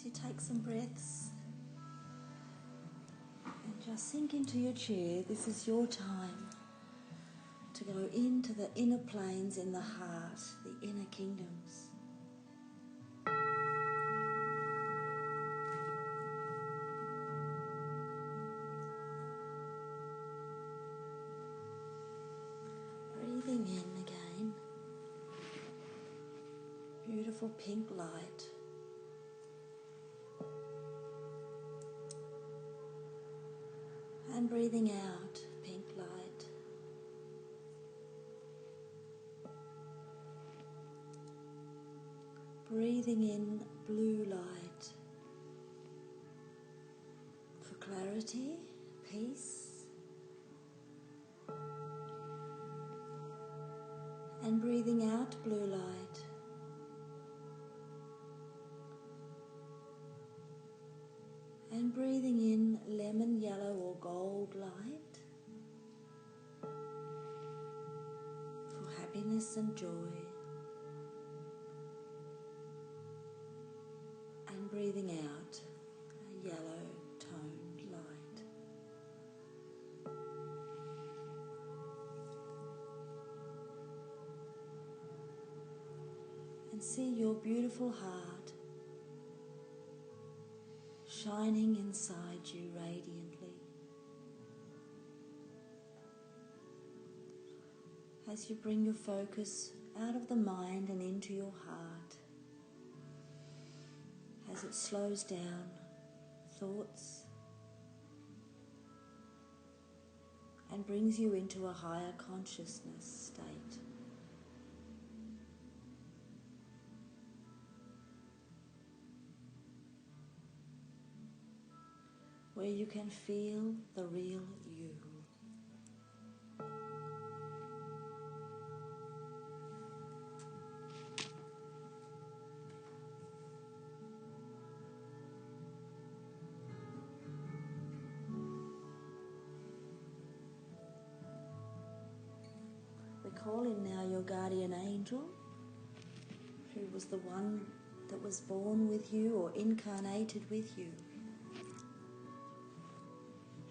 As you take some breaths and just sink into your chair, this is your time to go into the inner planes in the heart, the inner kingdoms. Breathing in again, beautiful pink light. And breathing out, pink light. Breathing in blue light for clarity, peace. And breathing out blue light and breathing in lemon yellow or gold light for happiness and joy, and breathing out a yellow toned light. And see your beautiful heart shining inside you radiantly. As you bring your focus out of the mind and into your heart, as it slows down thoughts and brings you into a higher consciousness state. Where you can feel the real you. We call in now your guardian angel, who was the one that was born with you or incarnated with you,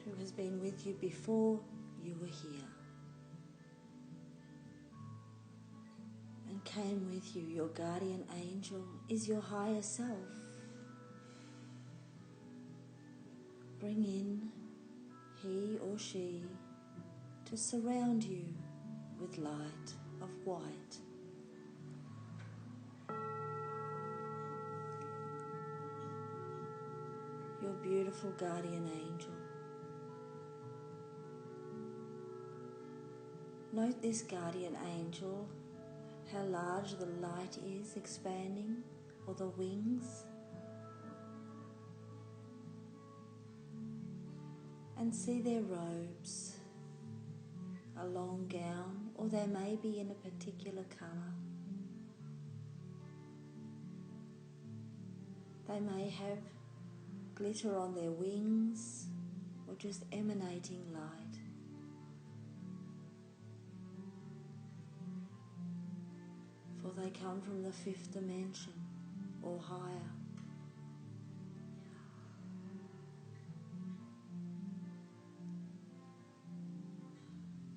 who has been with you before you were here and came with you. Your guardian angel is your higher self. Bring in he or she to surround you with light of white. Your beautiful guardian angel. Note this guardian angel, how large the light is expanding, or the wings. And see their robes, a long gown, or they may be in a particular colour. They may have glitter on their wings, or just emanating light. For they come from the 5th dimension or higher.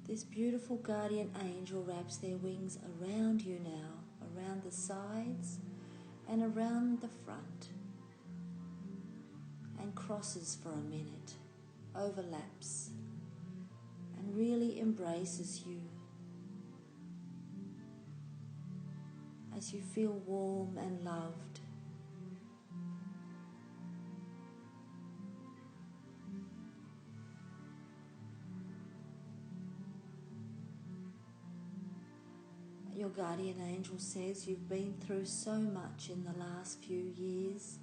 This beautiful guardian angel wraps their wings around you now, around the sides and around the front, and crosses for a minute, overlaps, and really embraces you as you feel warm and loved. Your guardian angel says you've been through so much in the last few years.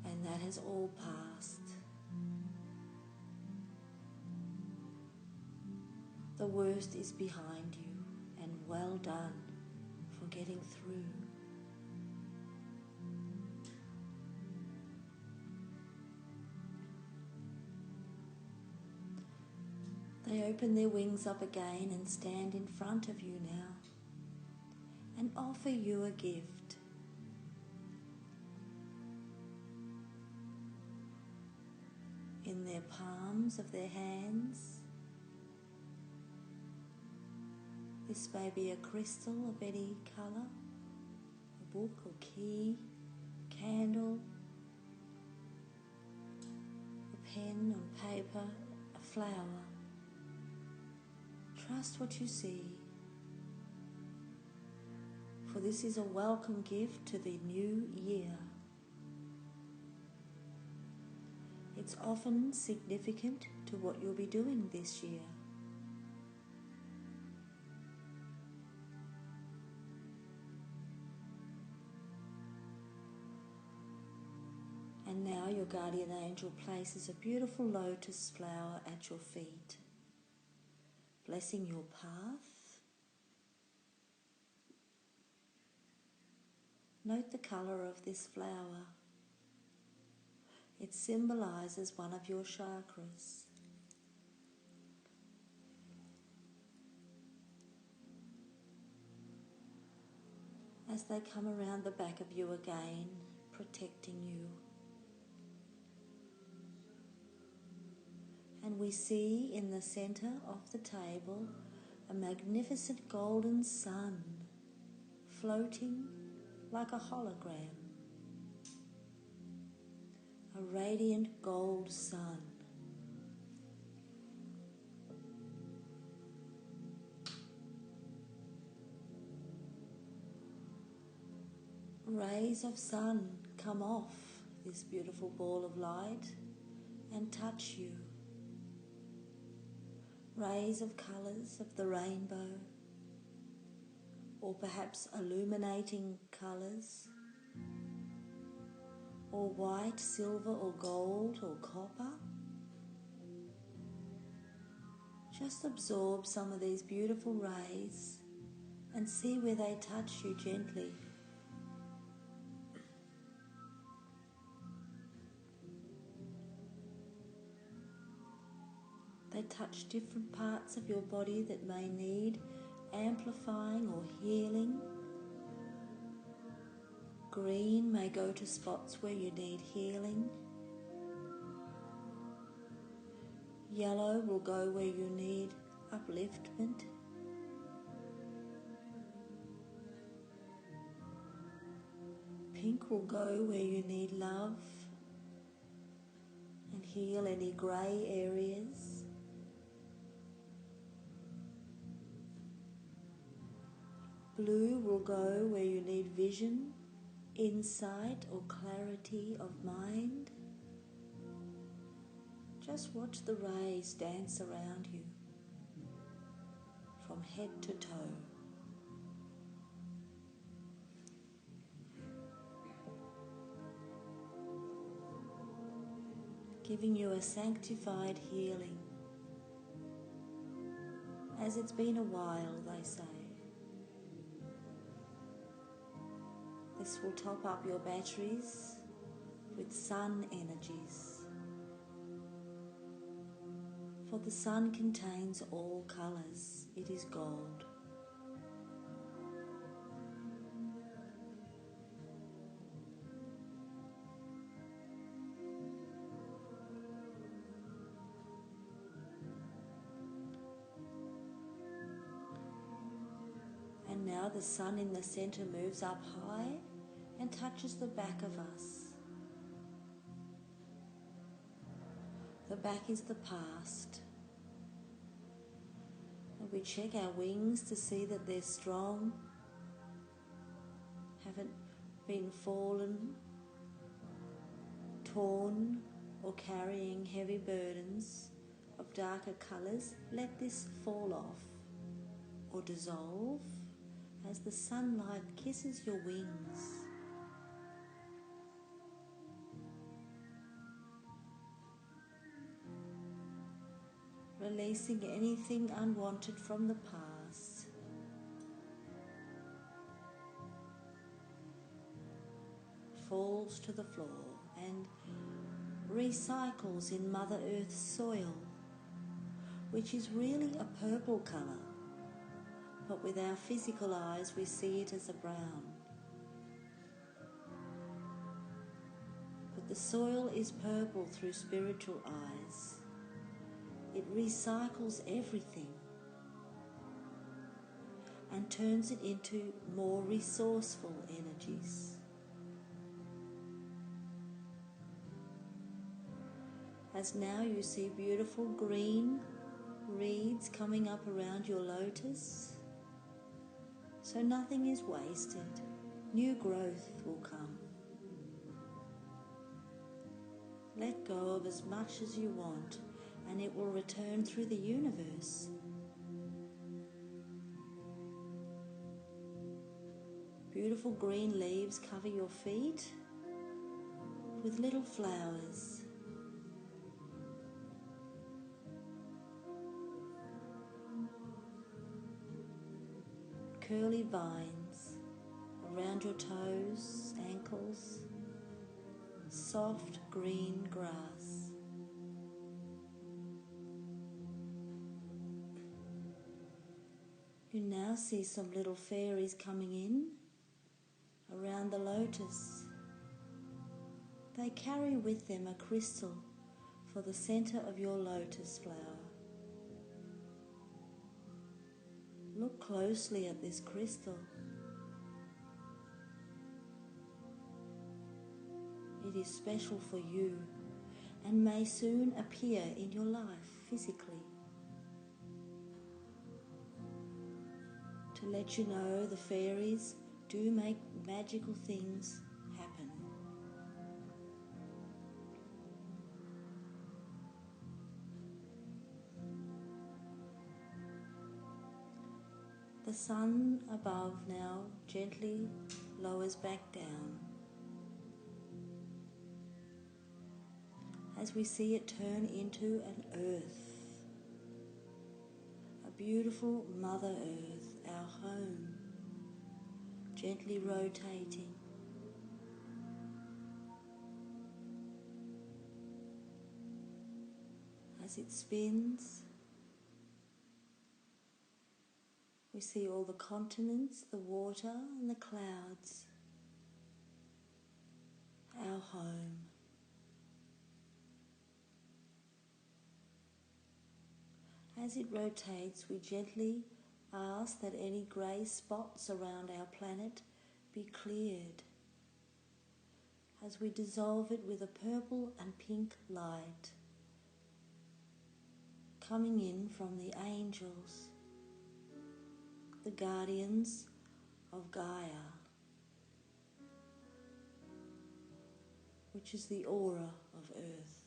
And that has all passed. The worst is behind you, and well done for getting through. They open their wings up again and stand in front of you now and offer you a gift. In their palms of their hands, this may be a crystal of any colour, a book or key, candle, a pen on paper, a flower. Trust what you see, for this is a welcome gift to the new year. It's often significant to what you'll be doing this year. And now your guardian angel places a beautiful lotus flower at your feet, blessing your path. Note the colour of this flower. It symbolises one of your chakras. As they come around the back of you again, protecting you. And we see in the centre of the table a magnificent golden sun floating like a hologram. A radiant gold sun. Rays of sun come off this beautiful ball of light and touch you. Rays of colours of the rainbow, or perhaps illuminating colours, or white, silver, or gold, or copper. Just absorb some of these beautiful rays and see where they touch you gently. They touch different parts of your body that may need amplifying or healing. Green may go to spots where you need healing. Yellow will go where you need upliftment. Pink will go where you need love and heal any grey areas. Blue will go where you need vision, insight or clarity of mind. Just watch the rays dance around you from head to toe. Giving you a sanctified healing. As it's been a while, they say. This will top up your batteries with sun energies. For the sun contains all colours. It is gold. And now the sun in the centre moves up high and touches the back of us. The back is the past. And we check our wings to see that they're strong, haven't been fallen, torn, or carrying heavy burdens of darker colours. Let this fall off or dissolve as the sunlight kisses your wings. Releasing anything unwanted from the past. Falls to the floor and recycles in Mother Earth's soil which is really a purple colour, but with our physical eyes we see it as a brown. But the soil is purple through spiritual eyes. It recycles everything and turns it into more resourceful energies. As now you see beautiful green reeds coming up around your lotus, so nothing is wasted. New growth will come. Let go of as much as you want, and it will return through the universe. Beautiful green leaves cover your feet with little flowers. Curly vines around your toes, ankles, soft green grass. You now see some little fairies coming in around the lotus. They carry with them a crystal for the center of your lotus flower. Look closely at this crystal. It is special for you and may soon appear in your life physically. To let you know, the fairies do make magical things happen. The sun above now gently lowers back down as we see it turn into an earth, a beautiful Mother Earth, our home, gently rotating. As it spins, we see all the continents, the water and the clouds, our home. As it rotates, we gently ask that any grey spots around our planet be cleared as we dissolve it with a purple and pink light coming in from the angels, the guardians of Gaia, which is the aura of Earth.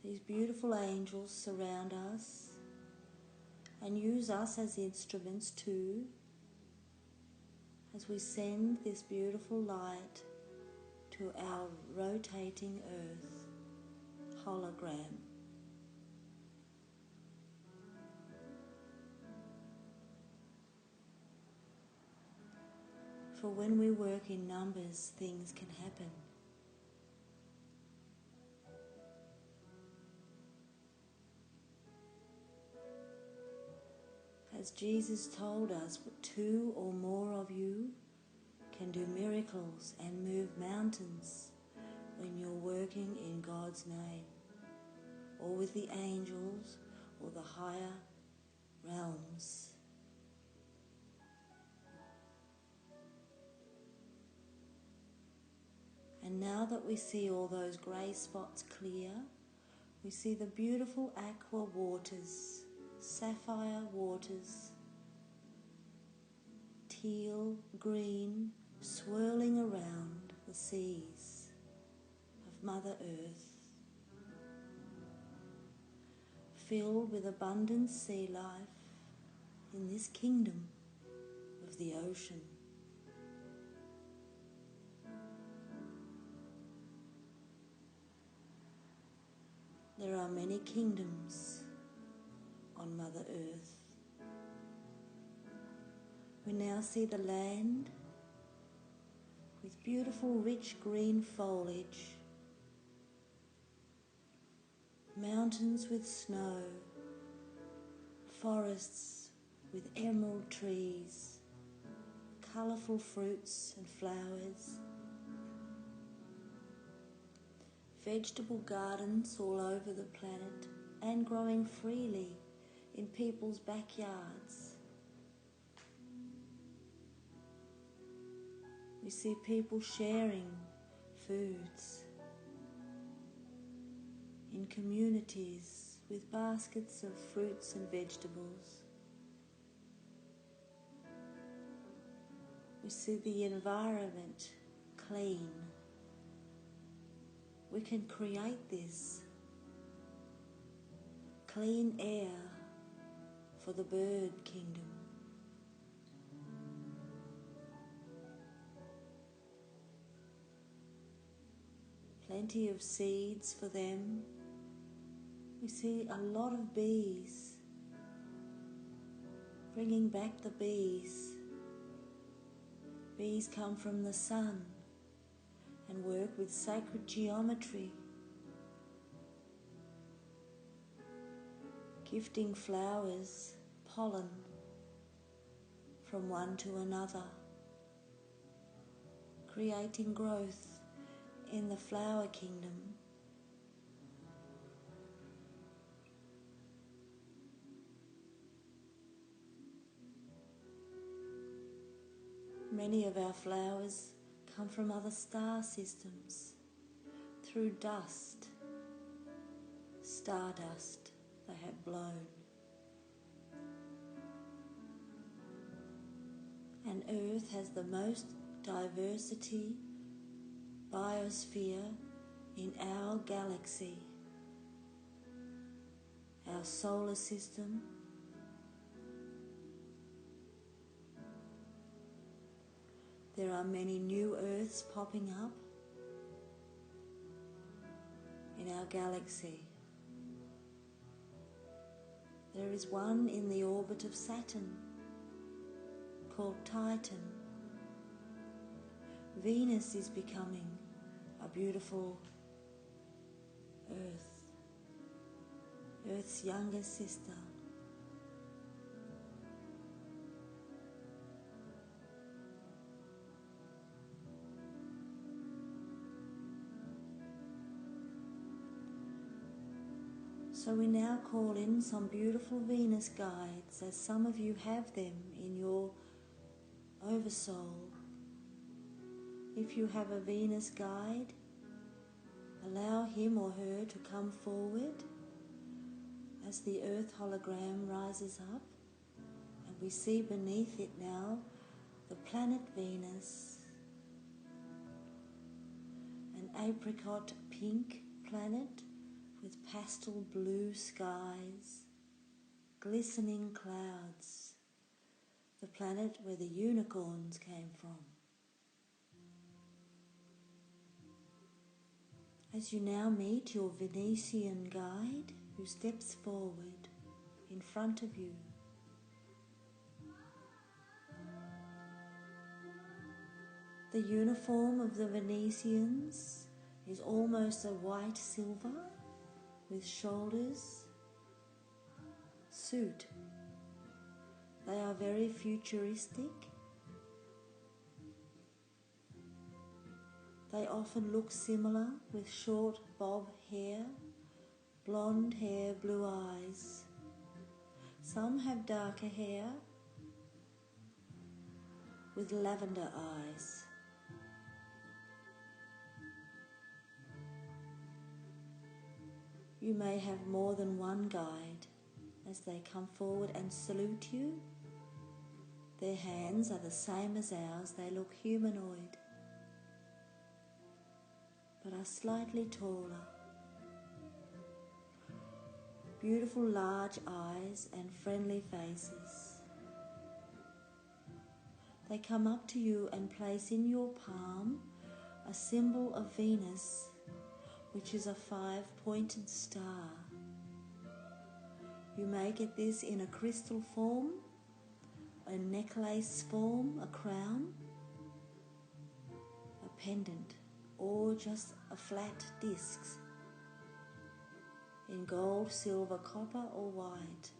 These beautiful angels surround us and use us as instruments too, as we send this beautiful light to our rotating Earth hologram. For when we work in numbers, things can happen. As Jesus told us, 2 or more of you can do miracles and move mountains when you're working in God's name, or with the angels or the higher realms. And now that we see all those grey spots clear, we see the beautiful aqua waters, sapphire waters, teal, green, swirling around the seas of Mother Earth, filled with abundant sea life in this kingdom of the ocean. There are many kingdoms on Mother Earth. We now see the land with beautiful rich green foliage mountains with snow, forests with emerald trees, colourful fruits and flowers, vegetable gardens all over the planet and growing freely in people's backyards. We see people sharing foods in communities with baskets of fruits and vegetables. We see the environment clean. We can create this clean air for the bird kingdom. Plenty of seeds for them. We see a lot of bees, bringing back the bees. Bees come from the sun and work with sacred geometry, gifting flowers pollen from one to another, creating growth in the flower kingdom. Many of our flowers come from other star systems through dust, stardust they have blown. And Earth has the most diversity biosphere in our galaxy, our solar system. There are many new Earths popping up in our galaxy. There is one in the orbit of Saturn called Titan. Venus is becoming a beautiful Earth, Earth's younger sister. So we now call in some beautiful Venus guides, as some of you have them in your oversoul. If you have a Venus guide, allow him or her to come forward as the Earth hologram rises up, and we see beneath it now the planet Venus, an apricot pink planet with pastel blue skies, glistening clouds, the planet where the unicorns came from. As you now meet your Venusian guide, who steps forward in front of you, the uniform of the Venusians is almost a white silver with shoulders, suit. They are very futuristic. They often look similar with short bob hair, blonde hair, blue eyes. Some have darker hair with lavender eyes. You may have more than one guide as they come forward and salute you. Their hands are the same as ours. They look humanoid, but are slightly taller. Beautiful large eyes and friendly faces. They come up to you and place in your palm a symbol of Venus, which is a 5-pointed star. You may get this in a crystal form, a necklace form, a crown, a pendant, or just a flat disc. in gold, silver, copper or white.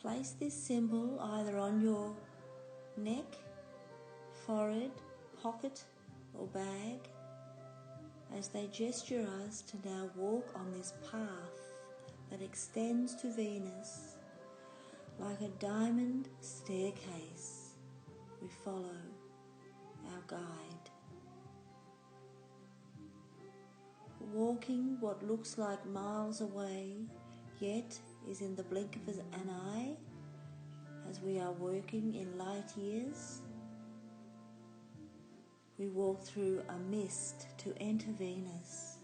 Place this symbol either on your neck, forehead, pocket or bag as they gesture us to now walk on this path that extends to Venus. Like a diamond staircase, we follow our guide. Walking what looks like miles away, yet is in the blink of an eye, as we are working in light years. We walk through a mist to enter Venus,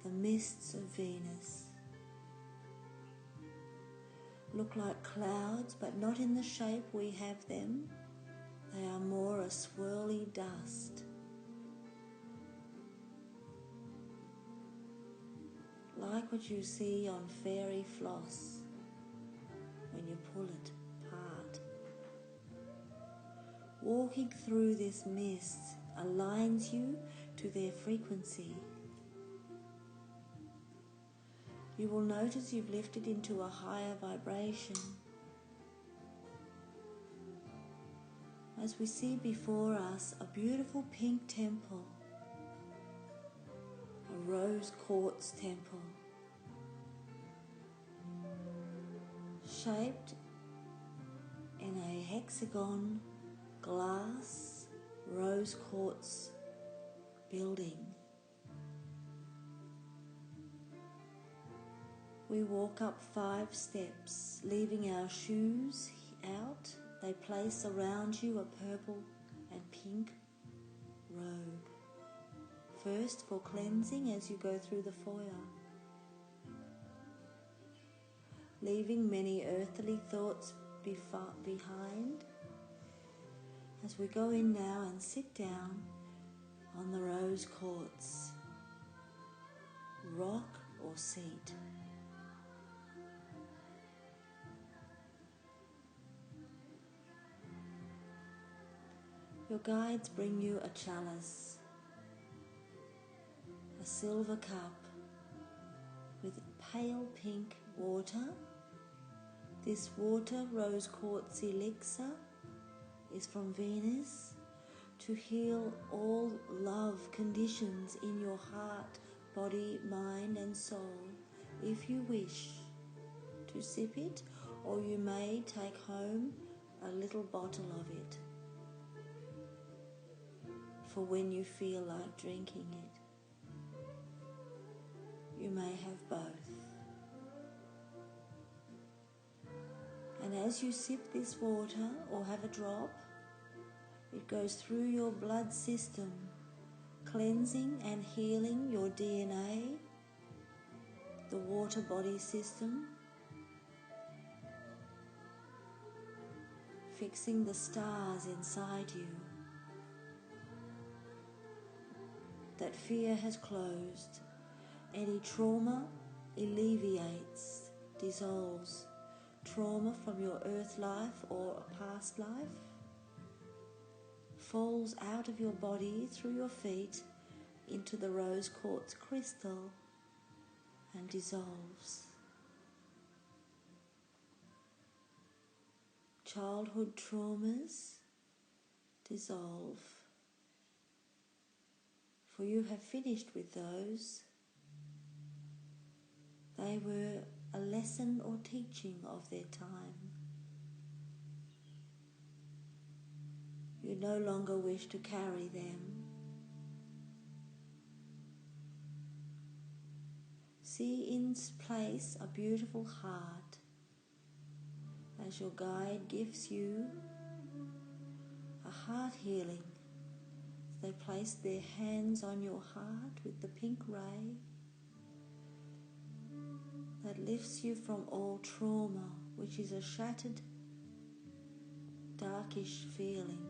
the mists of Venus. Look like clouds, but not in the shape we have them. They are more a swirly dust. Like what you see on fairy floss when you pull it apart. Walking through this mist aligns you to their frequency. You will notice you've lifted into a higher vibration. As we see before us a beautiful pink temple, a Rose Quartz Temple, shaped in a hexagon glass rose quartz building. We walk up 5 steps, leaving our shoes out. They place around you a purple and pink robe. First for cleansing as you go through the foyer, leaving many earthly thoughts behind. As we go in now and sit down on the rose quartz rock or seat. Your guides bring you a chalice, a silver cup with pale pink water. This water, rose quartz elixir, is from Venus to heal all love conditions in your heart, body, mind and soul. If you wish to sip it, or you may take home a little bottle of it for when you feel like drinking it. You may have both. And as you sip this water or have a drop, it goes through your blood system, cleansing and healing your DNA, the water body system, fixing the stars inside you. That fear has closed. Any trauma alleviates, dissolves. Trauma from your earth life or a past life falls out of your body through your feet into the rose quartz crystal and dissolves. Childhood traumas dissolve. For you have finished with those. They were a lesson or teaching of their time. You no longer wish to carry them. See in place a beautiful heart as your guide gives you a heart healing. They place their hands on your heart with the pink ray that lifts you from all trauma, which is a shattered, darkish feeling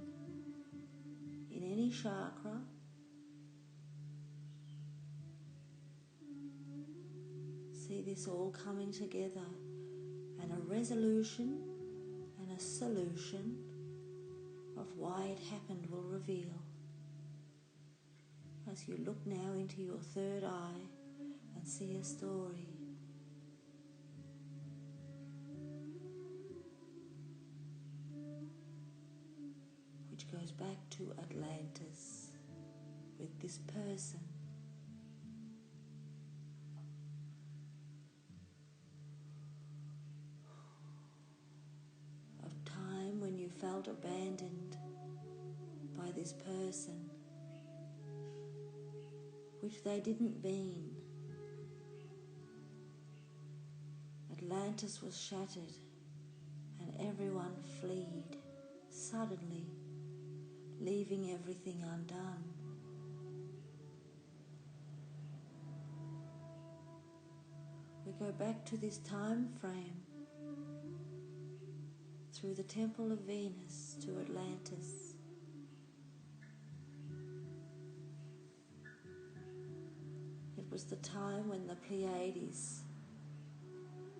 in any chakra. See this all coming together, and a resolution and a solution of why it happened will reveal as as you look now into your third eye and see a story. Which goes back to Atlantis with this person. Of time when you felt abandoned by this person, which they didn't mean. Atlantis was shattered and everyone fled suddenly, leaving everything undone. We go back to this time frame through the Temple of Venus to Atlantis. It was the time when the Pleiadians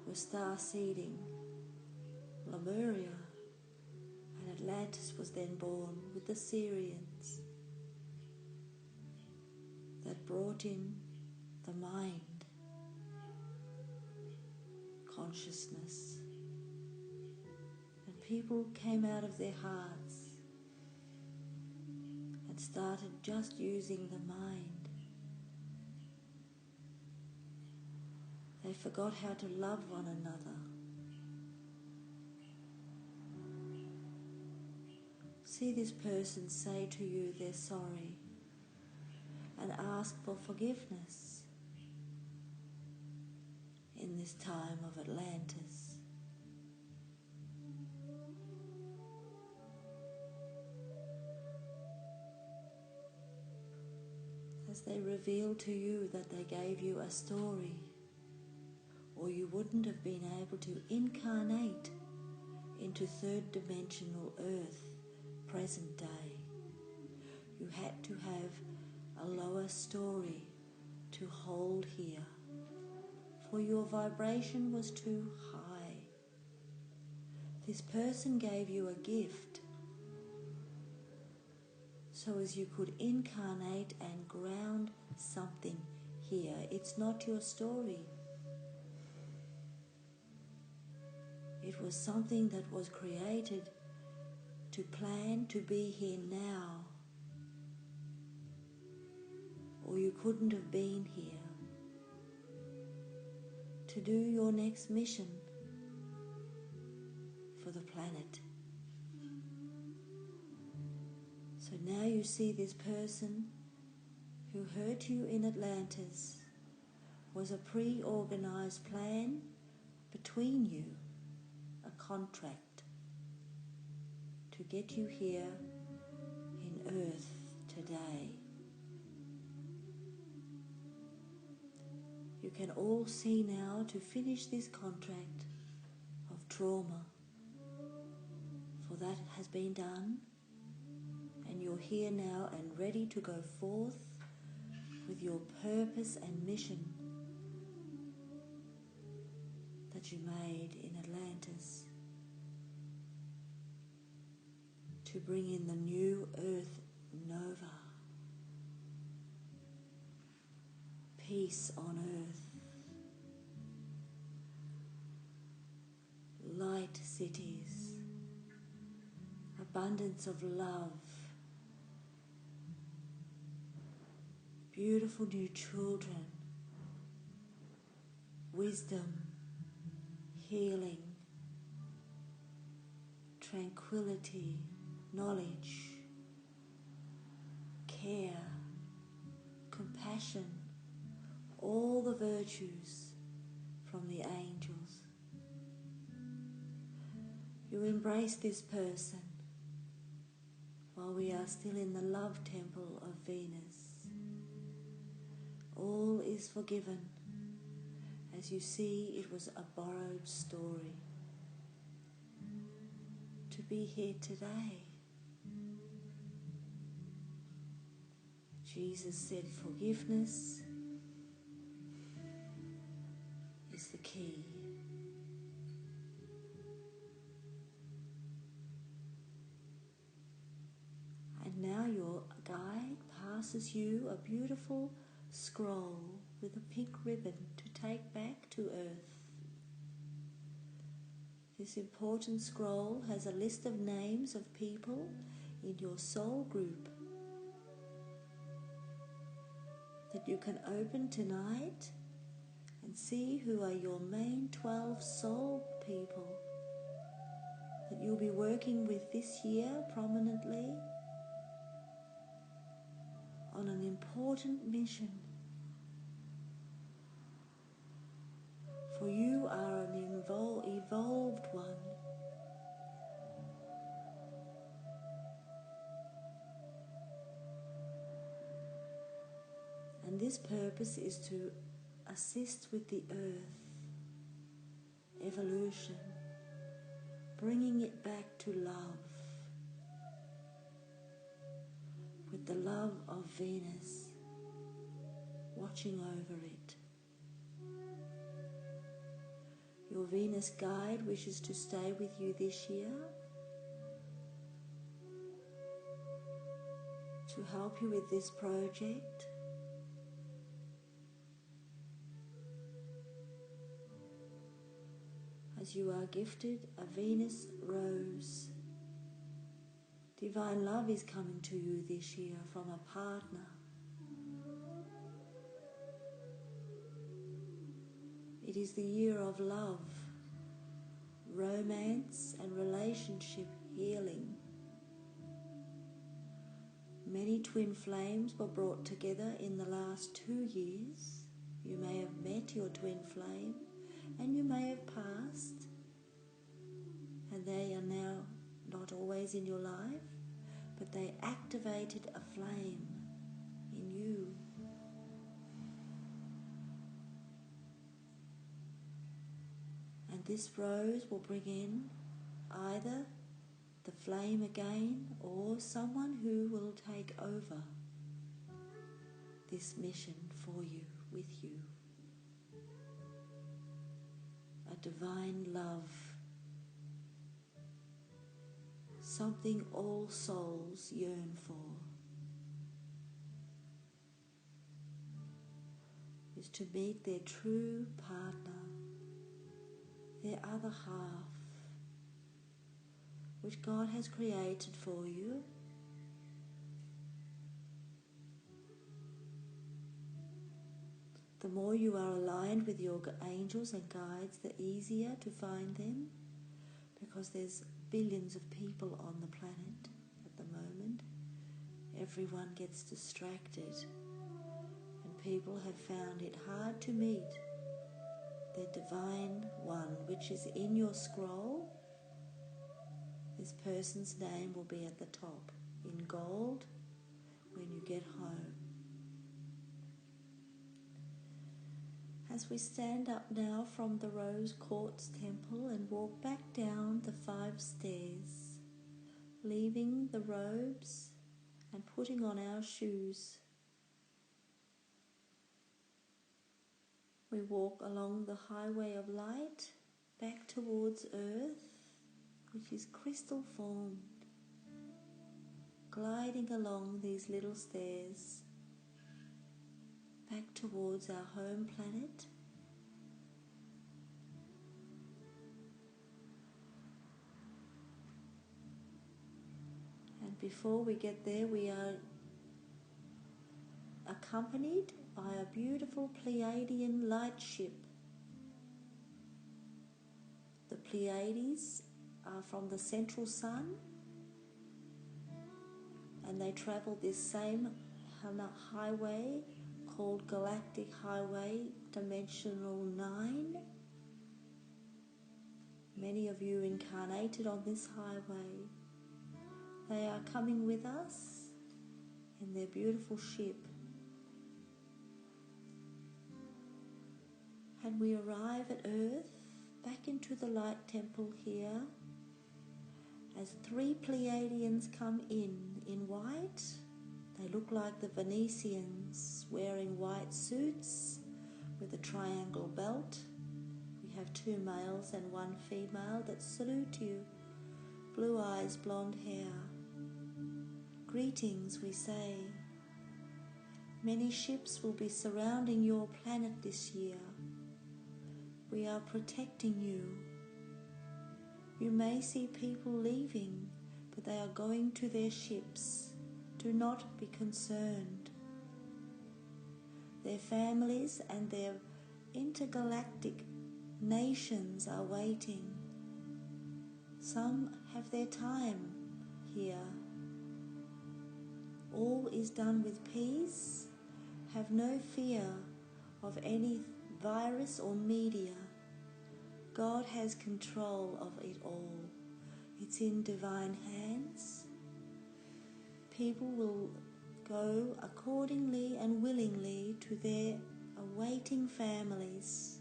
were star-seeding Lemuria, and Atlantis was then born with the Syrians that brought in the mind, consciousness, and people came out of their hearts and started just using the mind. They forgot how to love one another. See this person say to you they're sorry and ask for forgiveness in this time of Atlantis. As they reveal to you that they gave you a story, or you wouldn't have been able to incarnate into third dimensional Earth, present day. You had to have a lower story to hold here, for your vibration was too high. This person gave you a gift so as you could incarnate and ground something here. It's not your story. It was something that was created to plan to be here now, or you couldn't have been here to do your next mission for the planet. So now you see this person who hurt you in Atlantis was a pre-organized plan between you, a contract to get you here in Earth today. You can all see now to finish this contract of trauma, for that has been done, and you're here now and ready to go forth with your purpose and mission that you made in Atlantis to bring in the new Earth Nova. Peace on Earth. Light cities. Abundance of love. Beautiful new children. Wisdom. Healing. Tranquility. Knowledge. Care. Compassion. All the virtues from the angels. You embrace this person while we are still in the love temple of Venus. All is forgiven, as you see it was a borrowed story. To be here today, Jesus said forgiveness is the key. And now your guide passes passes you a beautiful scroll with a pink ribbon to take back to Earth. This important scroll has a list of names of people in your soul group that you can open tonight and see who are your main 12 soul people that you'll be working with this year prominently on an important mission. For you are an evolved one. And this purpose is to assist with the earth, evolution, bringing it back to love, with the love of Venus watching over it. Your Venus guide wishes to stay with you this year to help you with this project. As you are gifted a Venus rose. Divine love is coming to you this year from a partner. It is the year of love, romance and relationship healing. Many twin flames were brought together in the last 2 years. You may have met your twin flame and you may have passed, and they are now not always in your life, but they activated a flame in you. And this rose will bring in either the flame again or someone who will take over this mission for you, with you. A divine love, something all souls yearn for, is to meet their true partner, their other half, which God has created for you. The more you are aligned with your angels and guides, the easier to find them, because there's billions of people on the planet at the moment. Everyone gets distracted, and people have found it hard to meet their divine one, which is in your scroll. This person's name will be at the top in gold when you get home. As we stand up now from the Rose Quartz Temple and walk back down the 5 stairs, leaving the robes and putting on our shoes, we walk along the highway of light back towards Earth, which is crystal formed, gliding along these little stairs back towards our home planet. And before we get there, we are accompanied by a beautiful Pleiadian light ship. The Pleiades are from the central sun, and they travel this same highway called Galactic Highway Dimensional 9. Many of you incarnated on this highway. They are coming with us in their beautiful ship. And we arrive at Earth, back into the light temple here, as 3 Pleiadians come in white. They look like the Venetians, wearing white suits with a triangle belt. We have 2 males and 1 female that salute you. Blue eyes, blonde hair. Greetings, we say. Many ships will be surrounding your planet this year. We are protecting you. You may see people leaving, but they are going to their ships. Do not be concerned. Their families and their intergalactic nations are waiting. Some have their time here. All is done with peace. Have no fear of any virus or media. God has control of it all. It's in divine hands. People will go accordingly and willingly to their awaiting families.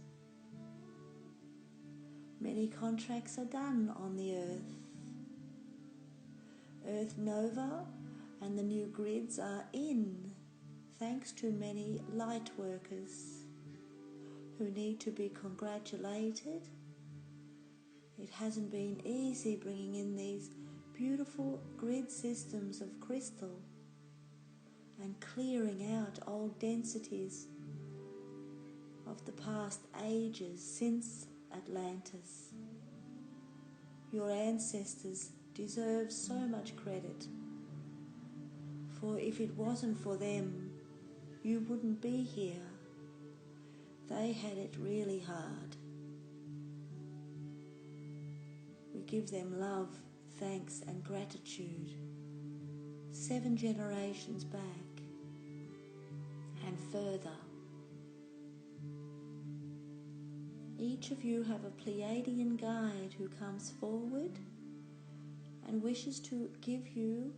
Many contracts are done on the earth. Earth Nova and the new grids are in, thanks to many light workers who need to be congratulated. It hasn't been easy bringing in these beautiful grid systems of crystal and clearing out old densities of the past ages since Atlantis. Your ancestors deserve so much credit, for if it wasn't for them, you wouldn't be here. They had it really hard. We give them love, thanks and gratitude 7 generations back and further. Each of you have a Pleiadian guide who comes forward and wishes to give you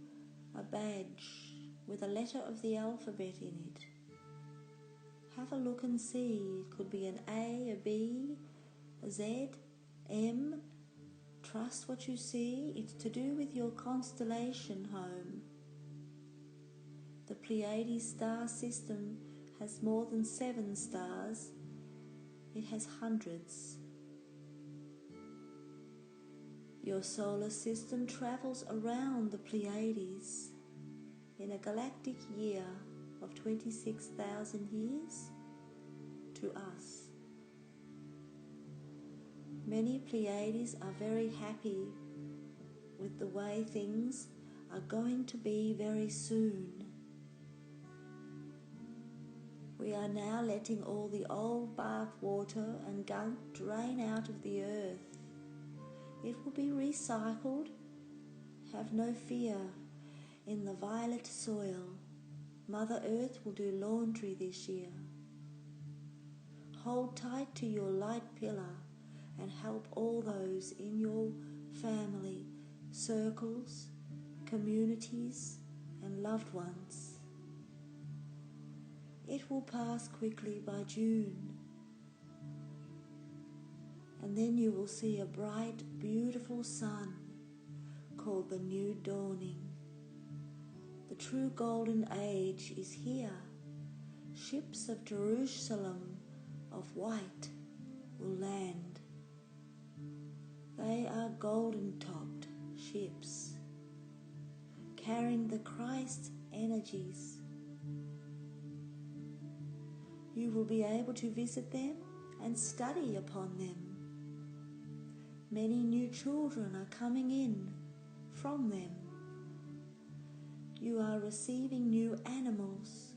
a badge with a letter of the alphabet in it. Have a look and see. It could be an A, a B, a Z, M. Trust what you see. It's to do with your constellation home. The Pleiades star system has more than 7 stars. It has hundreds. Your solar system travels around the Pleiades in a galactic year of 26,000 years to us. Many Pleiades are very happy with the way things are going to be very soon. We are now letting all the old bath water and gunk drain out of the earth. It will be recycled. Have no fear. In the violet soil, Mother Earth will do laundry this year. Hold tight to your light pillar and help all those in your family, circles, communities, and loved ones. It will pass quickly by June, and then you will see a bright, beautiful sun called the new dawning. The true golden age is here. Ships of Jerusalem of white will land. They are golden-topped ships, carrying the Christ energies. You will be able to visit them and study upon them. Many new children are coming in from them. You are receiving new animals.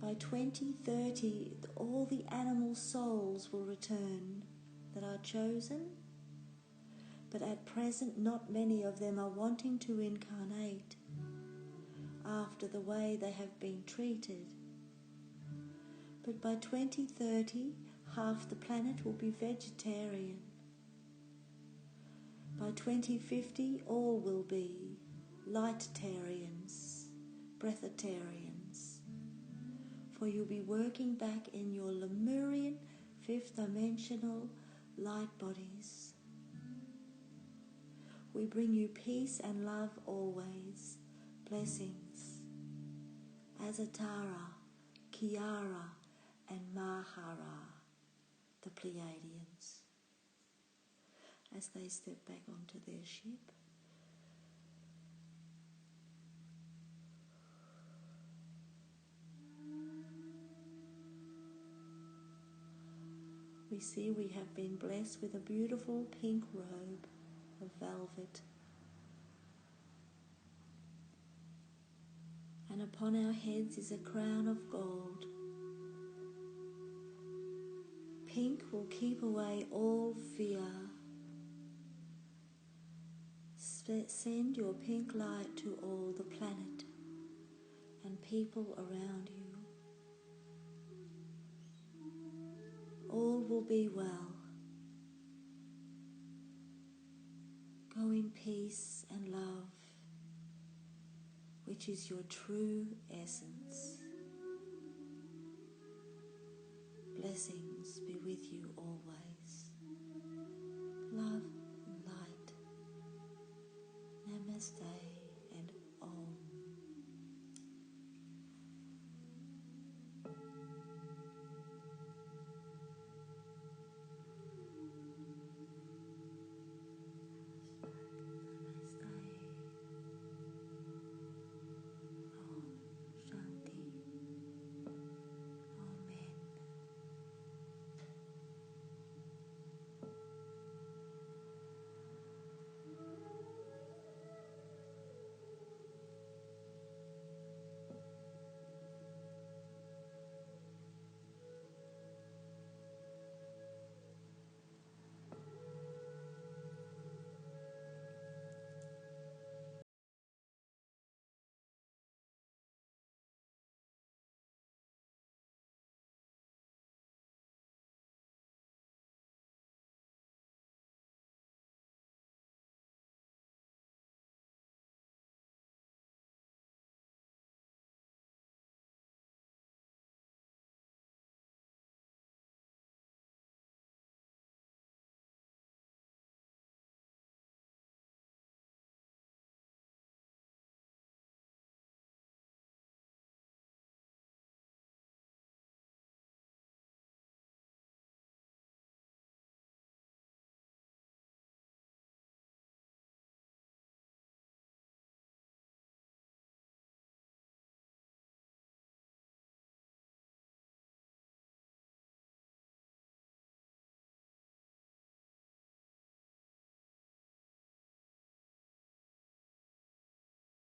By 2030, all the animal souls will return that are chosen, but at present not many of them are wanting to incarnate after the way they have been treated. But by 2030, half the planet will be vegetarian. By 2050, all will be lightarians, breatharians, for you'll be working back in your Lemurian 5th dimensional light bodies. We bring you peace and love always. Blessings. Azatara, Kiara, and Mahara, the Pleiadians, as they step back onto their ship. we see we have been blessed with a beautiful pink robe of velvet. And upon our heads is a crown of gold. Pink will keep away all fear. Send your pink light to all the planet and people around you. All will be well. Go in peace and love, which is your true essence. Blessings be with you always. Love and light. Namaste.